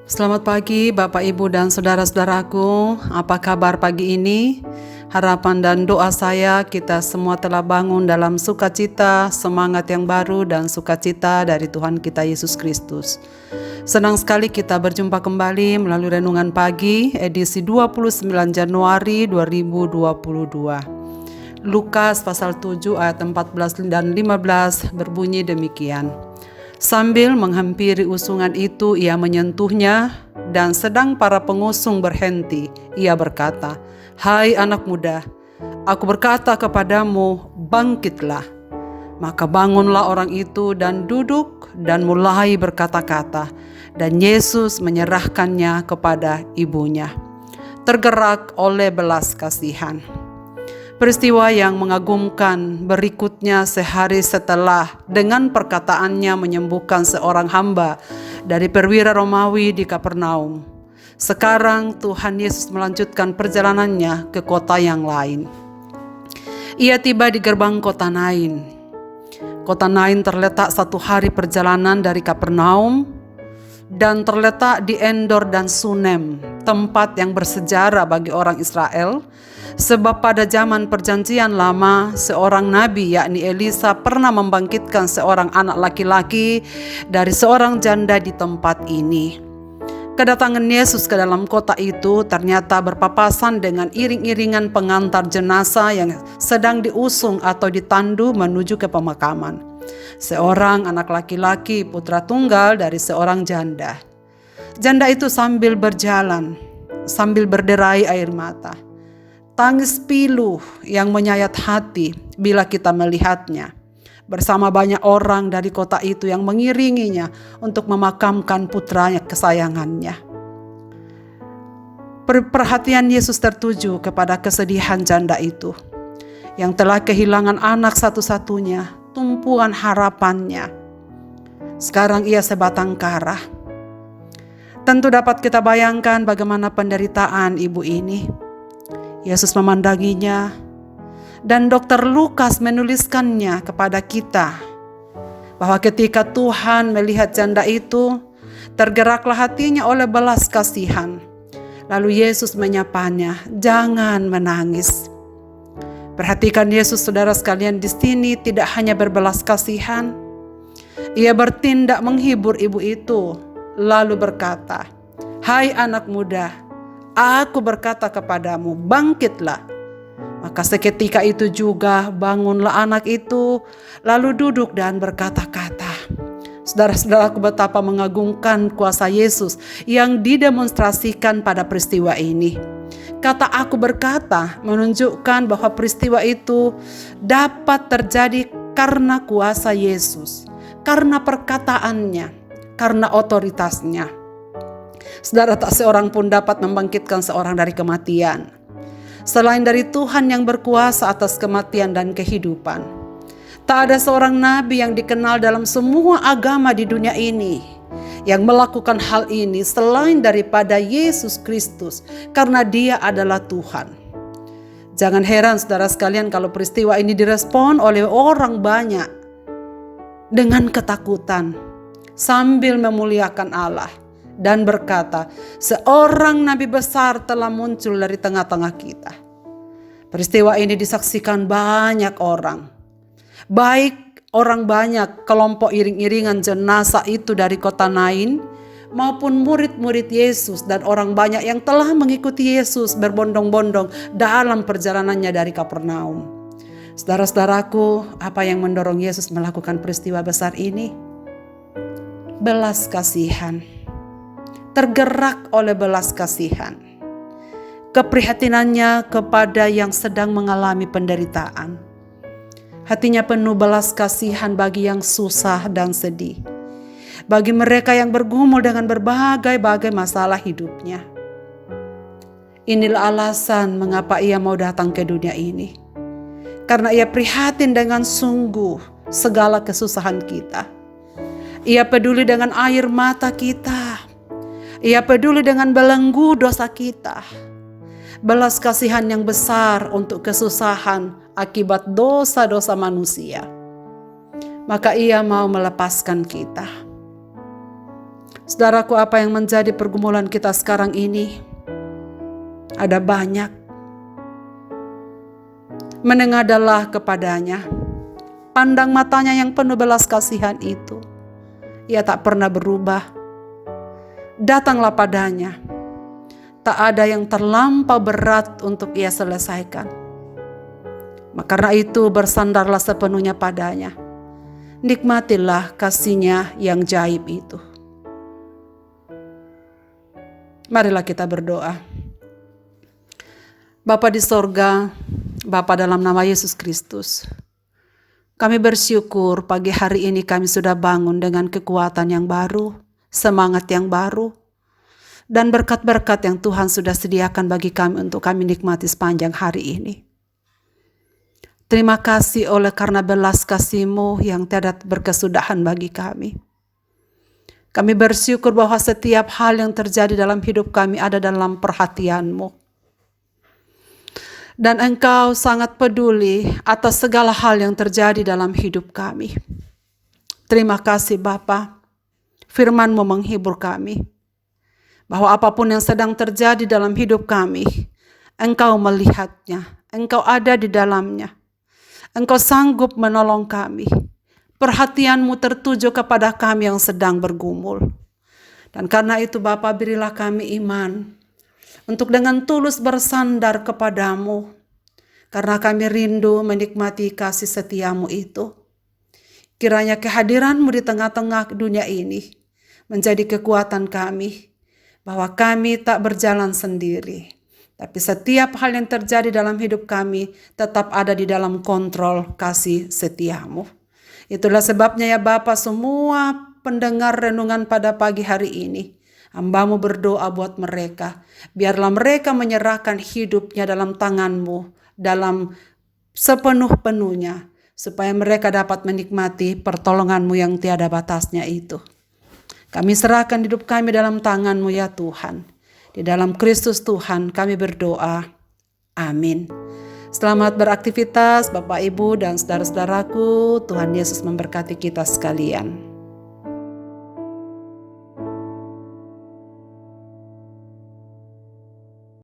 Selamat pagi Bapak Ibu dan saudara-saudaraku. Apa kabar pagi ini? Harapan dan doa saya kita semua telah bangun dalam sukacita, semangat yang baru dan sukacita dari Tuhan kita Yesus Kristus. Senang sekali kita berjumpa kembali melalui renungan pagi edisi 29 Januari 2022. Lukas pasal 7 ayat 14 dan 15 berbunyi demikian. Sambil menghampiri usungan itu, ia menyentuhnya, dan sedang para pengusung berhenti, ia berkata, "Hai anak muda, aku berkata kepadamu, bangkitlah." Maka bangunlah orang itu dan duduk dan mulai berkata-kata, dan Yesus menyerahkannya kepada ibunya. Tergerak oleh belas kasihan. Peristiwa yang mengagumkan berikutnya sehari setelah dengan perkataannya menyembuhkan seorang hamba dari perwira Romawi di Kapernaum. Sekarang Tuhan Yesus melanjutkan perjalanannya ke kota yang lain. Ia tiba di gerbang kota Nain. Kota Nain terletak 1 hari perjalanan dari Kapernaum dan terletak di Endor dan Sunem, tempat yang bersejarah bagi orang Israel. Sebab pada zaman perjanjian lama, seorang nabi yakni Elisa pernah membangkitkan seorang anak laki-laki dari seorang janda di tempat ini. Kedatangan Yesus ke dalam kota itu ternyata berpapasan dengan iring-iringan pengantar jenazah yang sedang diusung atau ditandu menuju ke pemakaman. Seorang anak laki-laki putra tunggal dari seorang janda. Janda itu sambil berjalan, sambil berderai air mata. Tangis pilu yang menyayat hati bila kita melihatnya. Bersama banyak orang dari kota itu yang mengiringinya untuk memakamkan putranya kesayangannya. Perhatian Yesus tertuju kepada kesedihan janda itu, yang telah kehilangan anak satu-satunya, tumpuan harapannya. Sekarang ia sebatang kara. Tentu dapat kita bayangkan bagaimana penderitaan ibu ini. Yesus memandanginya, dan Dr. Lukas menuliskannya kepada kita bahwa ketika Tuhan melihat janda itu, tergeraklah hatinya oleh belas kasihan. Lalu Yesus menyapanya, "Jangan menangis." Perhatikan Yesus, saudara sekalian, di sini tidak hanya berbelas kasihan, ia bertindak menghibur ibu itu, lalu berkata, "Hai anak muda, aku berkata kepadamu, bangkitlah." Maka seketika itu juga bangunlah anak itu, lalu duduk dan berkata-kata. Saudara-saudaraku, betapa mengagumkan kuasa Yesus yang didemonstrasikan pada peristiwa ini. Kata "aku berkata" menunjukkan bahwa peristiwa itu dapat terjadi karena kuasa Yesus, karena perkataannya, karena otoritasnya. Saudara, tak seorang pun dapat membangkitkan seorang dari kematian selain dari Tuhan yang berkuasa atas kematian dan kehidupan. Tak ada seorang nabi yang dikenal dalam semua agama di dunia ini yang melakukan hal ini selain daripada Yesus Kristus, karena Dia adalah Tuhan. Jangan heran saudara sekalian kalau peristiwa ini direspon oleh orang banyak dengan ketakutan sambil memuliakan Allah dan berkata, "Seorang nabi besar telah muncul dari tengah-tengah kita." Peristiwa ini disaksikan banyak orang, baik orang banyak kelompok iring-iringan jenazah itu dari kota Nain, maupun murid-murid Yesus dan orang banyak yang telah mengikuti Yesus berbondong-bondong dalam perjalanannya dari Kapernaum. Saudara-saudaraku, apa yang mendorong Yesus melakukan peristiwa besar ini? Belas kasihan. Tergerak oleh belas kasihan, keprihatinannya kepada yang sedang mengalami penderitaan. Hatinya penuh belas kasihan bagi yang susah dan sedih, bagi mereka yang bergumul dengan berbagai masalah hidupnya. Inilah alasan mengapa ia mau datang ke dunia ini, karena ia prihatin dengan sungguh segala kesusahan kita. Ia peduli dengan air mata kita. Ia peduli dengan belenggu dosa kita. Belas kasihan yang besar untuk kesusahan akibat dosa-dosa manusia. Maka ia mau melepaskan kita. Saudaraku, apa yang menjadi pergumulan kita sekarang ini? Ada banyak. Menengadahlah kepadanya. Pandang matanya yang penuh belas kasihan itu. Ia tak pernah berubah. Datanglah padanya. Tak ada yang terlampau berat untuk ia selesaikan. Maka karena itu bersandarlah sepenuhnya padanya. Nikmatilah kasih-Nya yang jaib itu. Marilah kita berdoa. Bapa di sorga, Bapa dalam nama Yesus Kristus, kami bersyukur pagi hari ini kami sudah bangun dengan kekuatan yang baru, semangat yang baru, dan berkat-berkat yang Tuhan sudah sediakan bagi kami untuk kami nikmati sepanjang hari ini. Terima kasih oleh karena belas kasih-Mu yang tiada berkesudahan bagi kami. Kami bersyukur bahwa setiap hal yang terjadi dalam hidup kami ada dalam perhatian-Mu. Dan Engkau sangat peduli atas segala hal yang terjadi dalam hidup kami. Terima kasih Bapa, firman-Mu menghibur kami. Bahwa apapun yang sedang terjadi dalam hidup kami, Engkau melihatnya, Engkau ada di dalamnya. Engkau sanggup menolong kami. Perhatian-Mu tertuju kepada kami yang sedang bergumul. Dan karena itu Bapa, berilah kami iman untuk dengan tulus bersandar kepadamu. Karena kami rindu menikmati kasih setia-Mu itu. Kiranya kehadiran-Mu di tengah-tengah dunia ini menjadi kekuatan kami. Bahwa kami tak berjalan sendiri. Tapi setiap hal yang terjadi dalam hidup kami tetap ada di dalam kontrol kasih setia-Mu. Itulah sebabnya ya Bapa, semua pendengar renungan pada pagi hari ini, hamba-Mu berdoa buat mereka. Biarlah mereka menyerahkan hidupnya dalam tangan-Mu, dalam sepenuh-penuhnya, supaya mereka dapat menikmati pertolongan-Mu yang tiada batasnya itu. Kami serahkan hidup kami dalam tangan-Mu ya Tuhan. Di dalam Kristus Tuhan kami berdoa. Amin. Selamat beraktivitas Bapak Ibu dan saudara-saudaraku. Tuhan Yesus memberkati kita sekalian.